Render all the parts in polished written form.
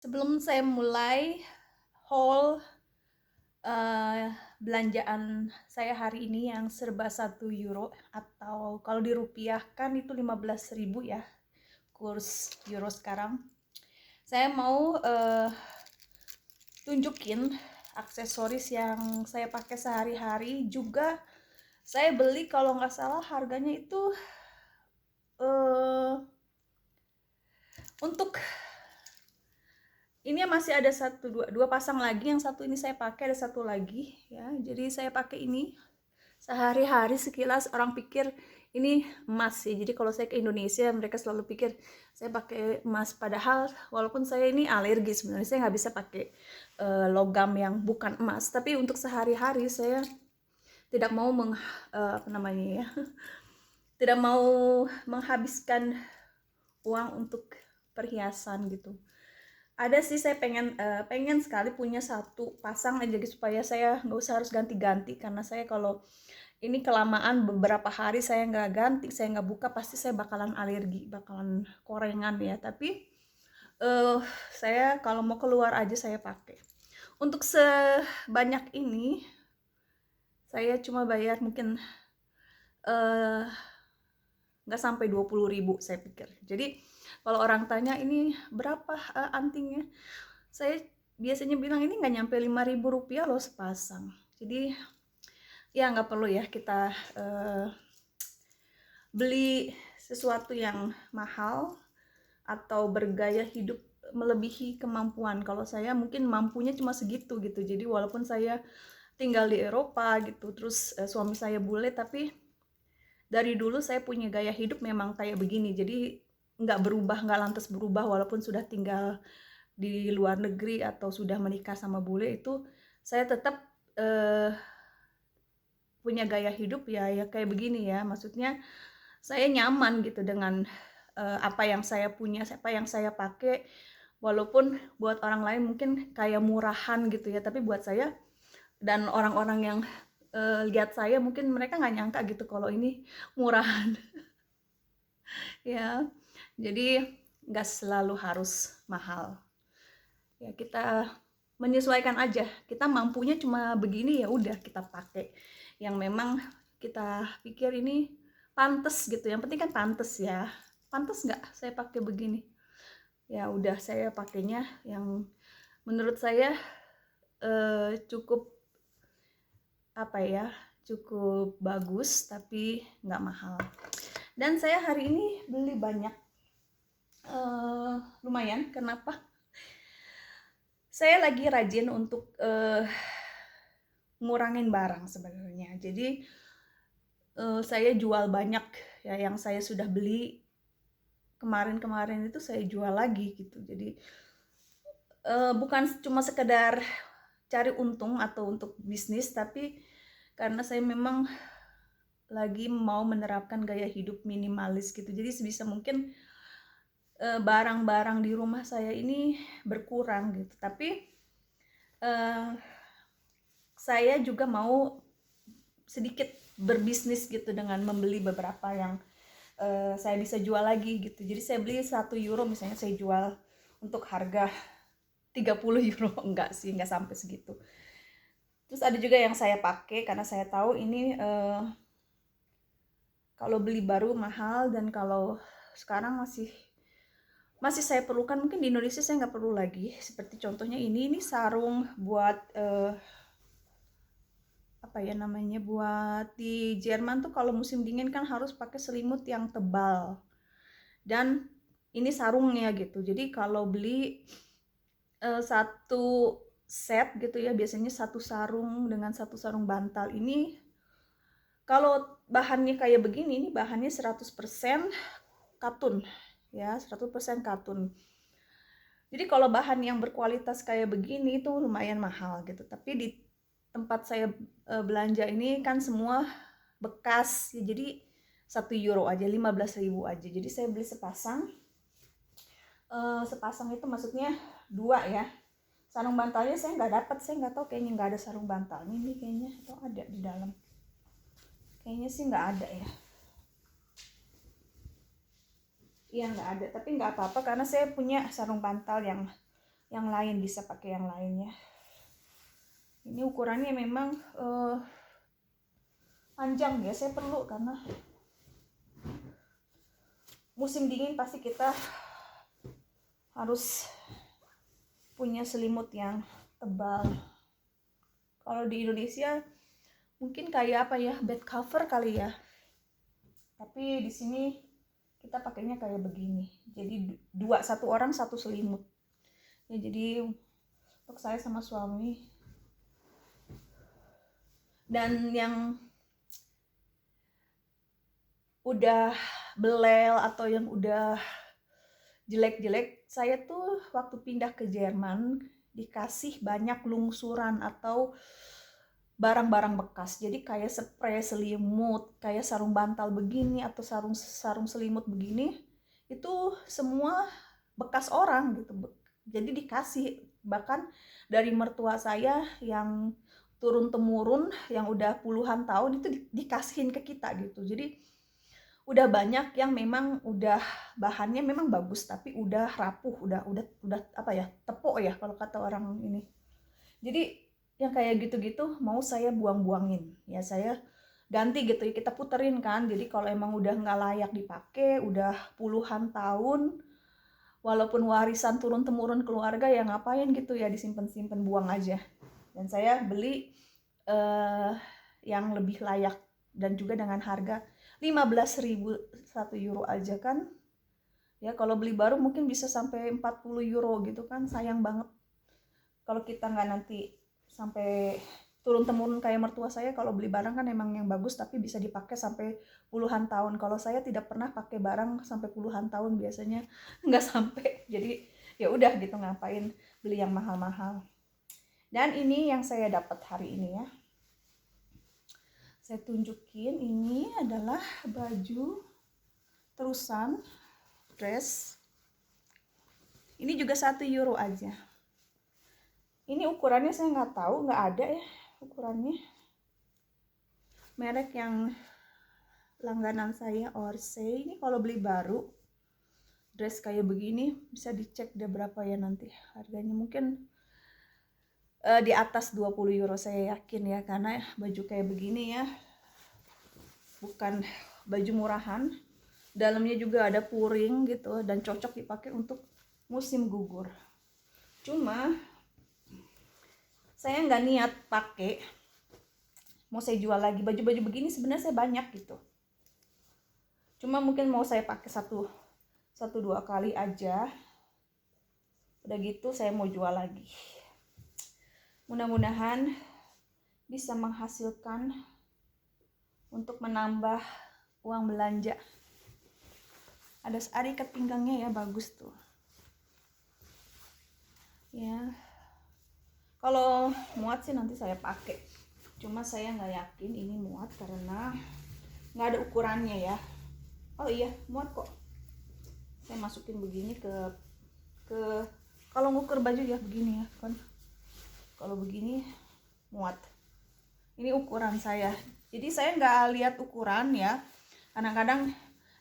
Sebelum saya mulai haul belanjaan saya hari ini yang serba 1 euro, atau kalau dirupiahkan itu 15.000 ya, kurs euro sekarang. Saya mau tunjukin aksesoris yang saya pakai sehari-hari. Juga saya beli, kalau nggak salah harganya itu uh, untuk ini masih ada dua pasang lagi. Yang satu ini saya pakai, ada satu lagi ya. Jadi saya pakai ini sehari-hari. Sekilas orang pikir ini emas ya. Jadi kalau saya ke Indonesia, mereka selalu pikir saya pakai emas. Padahal walaupun saya ini alergi sebenarnya, saya nggak bisa pakai logam yang bukan emas. Tapi untuk sehari-hari saya tidak mau apa namanya ya, tidak mau menghabiskan uang untuk perhiasan gitu. Ada sih, saya pengen sekali punya satu pasang aja gitu, supaya saya nggak usah harus ganti-ganti. Karena saya kalau ini kelamaan beberapa hari saya nggak ganti, saya nggak buka, pasti saya bakalan alergi, bakalan korengan ya. Tapi saya kalau mau keluar aja saya pakai. Untuk sebanyak ini saya cuma bayar mungkin nggak sampai 20.000 saya pikir. Jadi kalau orang tanya ini berapa antingnya, saya biasanya bilang ini nggak nyampe 5.000 rupiah loh sepasang. Jadi ya nggak perlu ya kita beli sesuatu yang mahal atau bergaya hidup melebihi kemampuan. Kalau saya mungkin mampunya cuma segitu gitu. Jadi walaupun saya tinggal di Eropa gitu, terus suami saya bule, tapi dari dulu saya punya gaya hidup memang kayak begini. Jadi nggak berubah, nggak lantas berubah walaupun sudah tinggal di luar negeri atau sudah menikah sama bule. Itu saya tetap punya gaya hidup ya kayak begini ya. Maksudnya saya nyaman gitu dengan apa yang saya punya, apa yang saya pakai. Walaupun buat orang lain mungkin kayak murahan gitu ya, tapi buat saya dan orang-orang yang lihat saya, mungkin mereka nggak nyangka gitu kalau ini murahan. Ya, jadi nggak selalu harus mahal ya. Kita menyesuaikan aja, kita mampunya cuma begini, ya udah kita pakai yang memang kita pikir ini pantas gitu. Yang penting kan pantas ya, pantas nggak saya pakai begini, ya udah saya pakainya yang menurut saya cukup apa ya, cukup bagus tapi nggak mahal. Dan saya hari ini beli banyak, lumayan. Kenapa? Saya lagi rajin untuk ngurangin barang sebenarnya. Jadi saya jual banyak ya, yang saya sudah beli kemarin-kemarin itu saya jual lagi gitu. Jadi bukan cuma sekedar cari untung atau untuk bisnis, tapi karena saya memang lagi mau menerapkan gaya hidup minimalis gitu. Jadi sebisa mungkin barang-barang di rumah saya ini berkurang gitu. Tapi saya juga mau sedikit berbisnis gitu dengan membeli beberapa yang saya bisa jual lagi gitu. Jadi saya beli 1 euro misalnya, saya jual untuk harga 30 euro. Enggak sih, enggak sampai segitu. Terus ada juga yang saya pakai karena saya tahu ini kalau beli baru mahal, dan kalau sekarang masih saya perlukan. Mungkin di Indonesia saya nggak perlu lagi. Seperti contohnya ini sarung buat apa ya namanya, buat di Jerman tuh kalau musim dingin kan harus pakai selimut yang tebal, dan ini sarungnya gitu. Jadi kalau beli satu set gitu ya, biasanya satu sarung dengan satu sarung bantal. Ini kalau bahannya kayak begini, ini bahannya 100% katun ya, 100% katun. Jadi kalau bahan yang berkualitas kayak begini itu lumayan mahal gitu. Tapi di tempat saya belanja ini kan semua bekas ya, jadi 1 euro aja, 15.000 aja. Jadi saya beli sepasang. Sepasang itu maksudnya dua ya. Sarung bantalnya saya nggak dapat, saya nggak tahu, kayaknya nggak ada sarung bantalnya ini kayaknya, atau ada di dalam. Kayaknya sih nggak ada ya. Iya nggak ada, tapi nggak apa-apa karena saya punya sarung bantal yang yang lain, bisa pakai yang lainnya. Ini ukurannya memang panjang ya, saya perlu karena musim dingin pasti kita harus punya selimut yang tebal. Kalau di Indonesia mungkin kayak apa ya, bed cover kali ya, tapi di sini kita pakainya kayak begini, jadi satu orang satu selimut ya. Jadi untuk saya sama suami. Dan yang udah belel atau yang udah jelek-jelek, saya tuh waktu pindah ke Jerman dikasih banyak lungsuran atau barang-barang bekas. Jadi kayak spray selimut, kayak sarung bantal begini atau sarung selimut begini, itu semua bekas orang gitu. Jadi dikasih, bahkan dari mertua saya yang turun temurun yang udah puluhan tahun itu dikasihin ke kita gitu. Jadi udah banyak yang memang udah bahannya memang bagus tapi udah rapuh, udah apa ya, tepok ya kalau kata orang ini. Jadi yang kayak gitu-gitu mau saya buang-buangin ya, saya ganti gitu ya, kita puterin kan. Jadi kalau emang udah nggak layak dipakai, udah puluhan tahun, walaupun warisan turun temurun keluarga, ya ngapain gitu ya disimpan-simpan, buang aja. Dan saya beli yang lebih layak dan juga dengan harga 15.000 1 euro aja kan ya. Kalau beli baru mungkin bisa sampai 40 euro gitu kan, sayang banget kalau kita nggak nanti sampai turun temurun kayak mertua saya. Kalau beli barang kan emang yang bagus tapi bisa dipakai sampai puluhan tahun. Kalau saya tidak pernah pakai barang sampai puluhan tahun, biasanya nggak sampai. Jadi ya udah gitu, ngapain beli yang mahal-mahal. Dan ini yang saya dapat hari ini ya, saya tunjukin. Ini adalah baju terusan dress. Ini juga 1 euro aja. Ini ukurannya saya nggak tahu, nggak ada ya ukurannya. Merek yang langganan saya, Orsay. Ini kalau beli baru dress kayak begini bisa dicek deh berapa ya nanti harganya. Mungkin di atas 20 euro saya yakin ya, karena baju kayak begini ya bukan baju murahan. Dalamnya juga ada puring gitu dan cocok dipakai untuk musim gugur. Cuma saya nggak niat pakai, mau saya jual lagi. Baju-baju begini sebenarnya saya banyak gitu, cuma mungkin mau saya pakai satu dua kali aja, udah gitu saya mau jual lagi. Mudah-mudahan bisa menghasilkan untuk menambah uang belanja. Ada ikat pinggangnya ya, bagus tuh ya. Kalau muat sih nanti saya pakai, cuma saya nggak yakin ini muat karena nggak ada ukurannya ya. Oh iya, muat kok. Saya masukin begini ke kalau ngukur baju ya begini ya kan. Kalau begini muat. Ini ukuran saya. Jadi saya nggak lihat ukuran ya. Kadang-kadang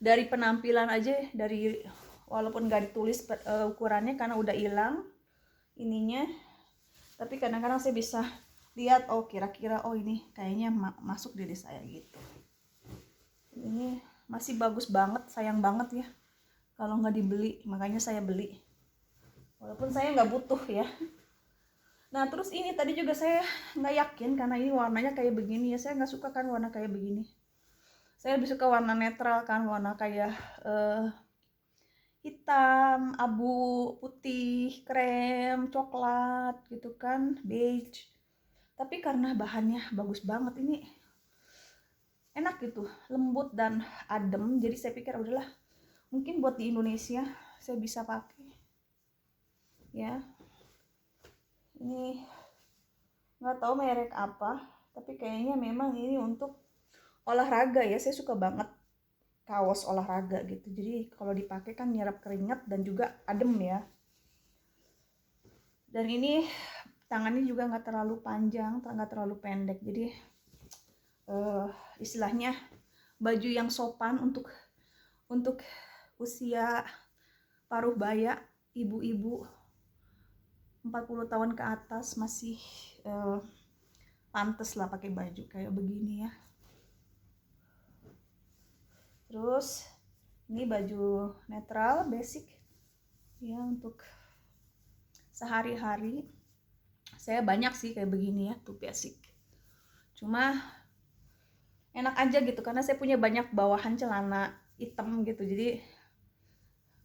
dari penampilan aja, dari walaupun nggak ditulis ukurannya karena udah hilang ininya, tapi kadang-kadang saya bisa lihat, oh kira-kira oh ini kayaknya masuk diri saya gitu. Ini masih bagus banget, sayang banget ya kalau nggak dibeli, makanya saya beli walaupun saya nggak butuh ya. Nah terus ini tadi juga saya nggak yakin karena ini warnanya kayak begini ya, saya nggak suka kan warna kayak begini. Saya lebih suka warna netral kan, warna kayak hitam, abu, putih, krem, coklat gitu kan, beige. Tapi karena bahannya bagus banget, ini enak gitu, lembut dan adem, jadi saya pikir udahlah, mungkin buat di Indonesia saya bisa pakai ya. Ini nggak tahu merek apa, tapi kayaknya memang ini untuk olahraga ya. Saya suka banget kaos olahraga gitu, jadi kalau dipakai kan nyerap keringat dan juga adem ya. Dan ini tangannya juga nggak terlalu panjang, nggak terlalu pendek, jadi istilahnya baju yang sopan untuk usia paruh baya, ibu-ibu 40 tahun ke atas masih pantes lah pakai baju kayak begini ya. Terus ini baju netral basic ya, untuk sehari-hari. Saya banyak sih kayak begini ya, tuh basic. Cuma enak aja gitu karena saya punya banyak bawahan celana hitam gitu. Jadi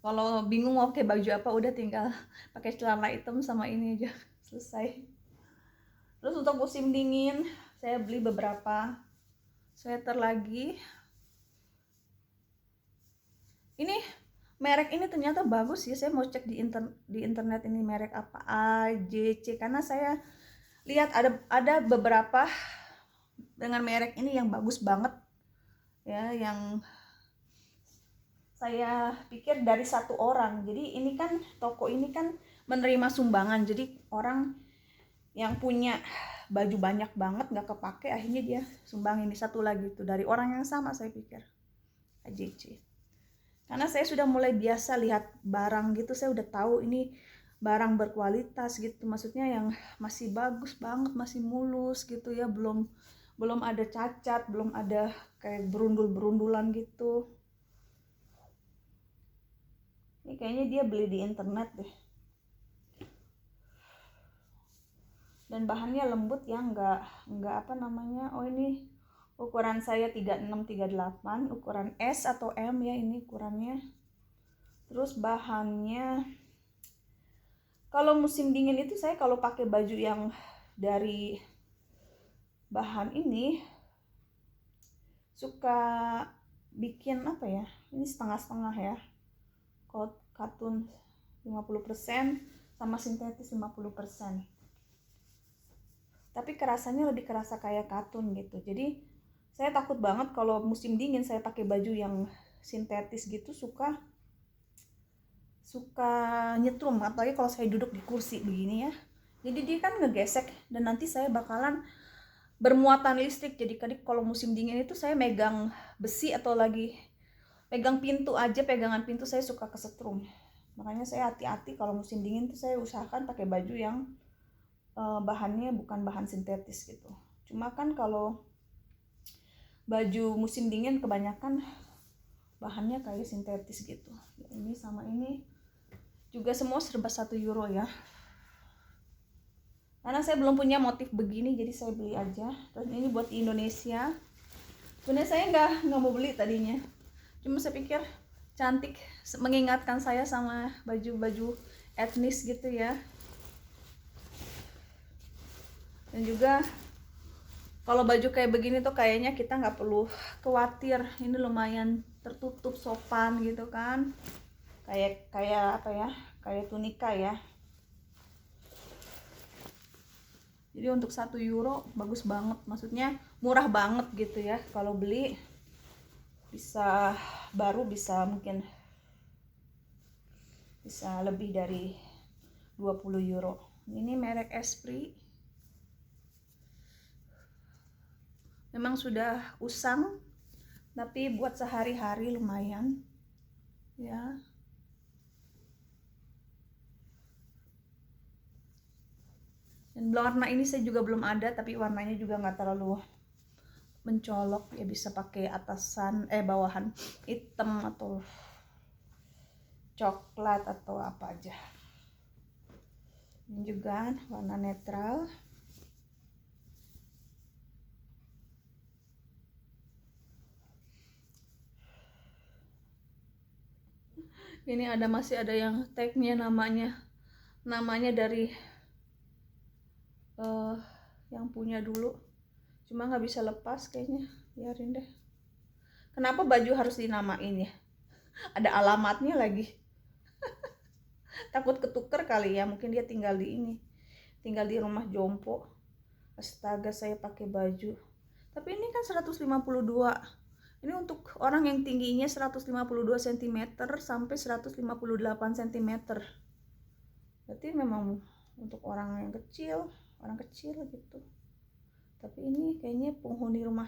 kalau bingung mau pakai baju apa, udah tinggal pakai celana hitam sama ini aja, selesai. Terus untuk musim dingin saya beli beberapa sweater lagi. Ini merek ini ternyata bagus ya. Saya mau cek di internet ini merek apa, AJC, karena saya lihat ada beberapa dengan merek ini yang bagus banget ya, yang saya pikir dari satu orang. Jadi ini kan toko ini kan menerima sumbangan, jadi orang yang punya baju banyak banget nggak kepake, akhirnya dia sumbang ini satu lagi tuh dari orang yang sama, saya pikir AJC. Karena saya sudah mulai biasa lihat barang gitu, saya udah tahu ini barang berkualitas gitu, maksudnya yang masih bagus banget, masih mulus gitu ya, belum ada cacat, belum ada kayak berundul-berundulan gitu. Ini kayaknya dia beli di internet deh. Dan bahannya lembut ya, enggak apa namanya, oh ini ukuran saya 36 38, ukuran S atau M ya ini ukurannya. Terus bahannya, kalau musim dingin itu saya kalau pakai baju yang dari bahan ini suka bikin apa ya, ini setengah-setengah ya, katun 50% sama sintetis 50%. Tapi kerasanya lebih kerasa kayak katun gitu. Jadi saya takut banget kalau musim dingin saya pakai baju yang sintetis gitu, suka nyetrum, apalagi kalau saya duduk di kursi begini ya. Jadi dia kan ngegesek dan nanti saya bakalan bermuatan listrik. Jadi kalau musim dingin itu saya megang besi atau lagi pegang pintu aja, pegangan pintu saya suka kesetrum. Makanya saya hati-hati kalau musim dingin tuh saya usahakan pakai baju yang bahannya bukan bahan sintetis gitu. Cuma kan kalau baju musim dingin kebanyakan bahannya kayak sintetis gitu. Ini sama ini juga semua serba 1 euro ya. Karena saya belum punya motif begini, jadi saya beli aja. Terus ini buat di Indonesia. Sebenarnya saya nggak mau beli tadinya, cuma saya pikir cantik, mengingatkan saya sama baju-baju etnis gitu ya. Dan juga kalau baju kayak begini tuh kayaknya kita nggak perlu khawatir, ini lumayan tertutup, sopan gitu kan, kayak apa ya, kayak tunika ya. Jadi untuk 1 euro bagus banget, maksudnya murah banget gitu ya. Kalau beli bisa baru bisa mungkin bisa lebih dari 20 euro. Ini merek Esprit. Memang sudah usang, tapi buat sehari-hari lumayan ya. Dan warna ini saya juga belum ada, tapi warnanya juga nggak terlalu mencolok ya, bisa pakai atasan bawahan hitam atau coklat atau apa aja. Ini juga warna netral. Ini masih ada yang tagnya, namanya dari yang punya dulu, cuma nggak bisa lepas kayaknya, biarin deh. Kenapa baju harus dinamain ya? Ada alamatnya lagi. Takut ketuker kali ya, mungkin dia tinggal di rumah jompo. Astaga, saya pakai baju, tapi ini kan 152. Ini untuk orang yang tingginya 152 cm sampai 158 cm. Berarti memang untuk orang kecil gitu. Tapi ini kayaknya penghuni rumah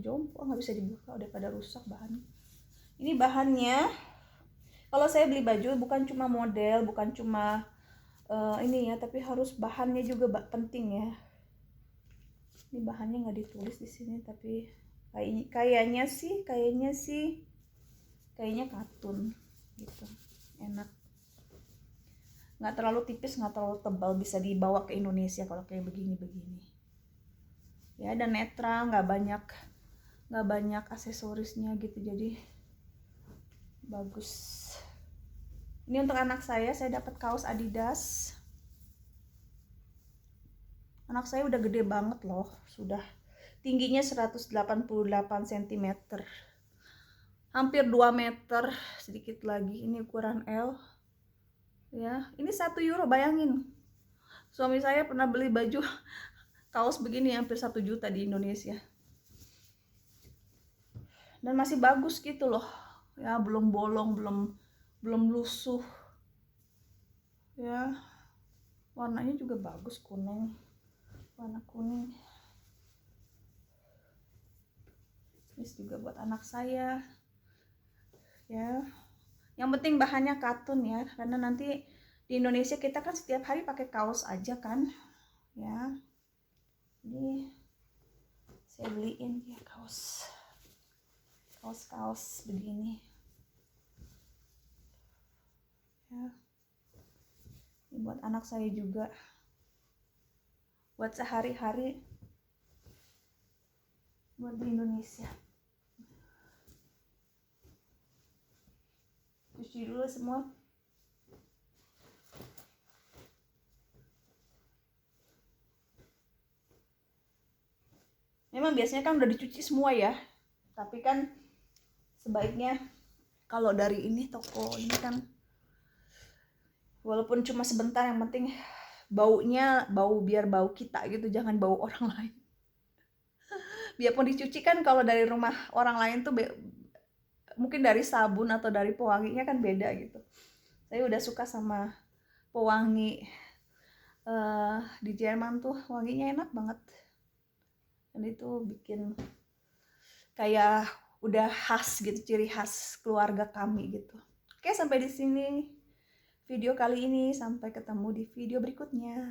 jompo, nggak bisa dibuka, udah pada rusak bahannya. Ini bahannya, kalau saya beli baju bukan cuma model, bukan cuma ini ya, tapi harus bahannya juga penting ya. Ini bahannya nggak ditulis di sini, tapi kayaknya katun gitu. Enak, nggak terlalu tipis, nggak terlalu tebal, bisa dibawa ke Indonesia kalau kayak begini-begini ya. Dan netral, nggak banyak aksesorisnya gitu, jadi bagus. Ini untuk anak saya dapat kaos Adidas. Anak saya udah gede banget loh, sudah tingginya 188 cm, hampir 2 meter sedikit lagi. Ini ukuran L ya. Ini 1 euro, bayangin. Suami saya pernah beli baju kaos begini hampir 1 juta di Indonesia, dan masih bagus gitu loh ya, belum bolong, belum lusuh ya. Warnanya juga bagus, kuning, warna kuning. Ini juga buat anak saya ya. Yang penting bahannya katun ya, karena nanti di Indonesia kita kan setiap hari pakai kaos aja kan ya. Ini saya beliin ya kaos begini ya. Ini buat anak saya juga, buat sehari-hari, buat di Indonesia. Cuci dulu semua. Memang biasanya kan udah dicuci semua ya, tapi kan sebaiknya kalau dari ini toko ini kan, walaupun cuma sebentar, yang penting baunya biar bau kita gitu, jangan bau orang lain. Biarpun dicuci kan, kalau dari rumah orang lain tuh mungkin dari sabun atau dari pewanginya kan beda gitu. Saya udah suka sama pewangi di Jerman tuh, wanginya enak banget, dan itu bikin kayak udah khas gitu, ciri khas keluarga kami gitu. Oke, sampai di sini video kali ini, sampai ketemu di video berikutnya.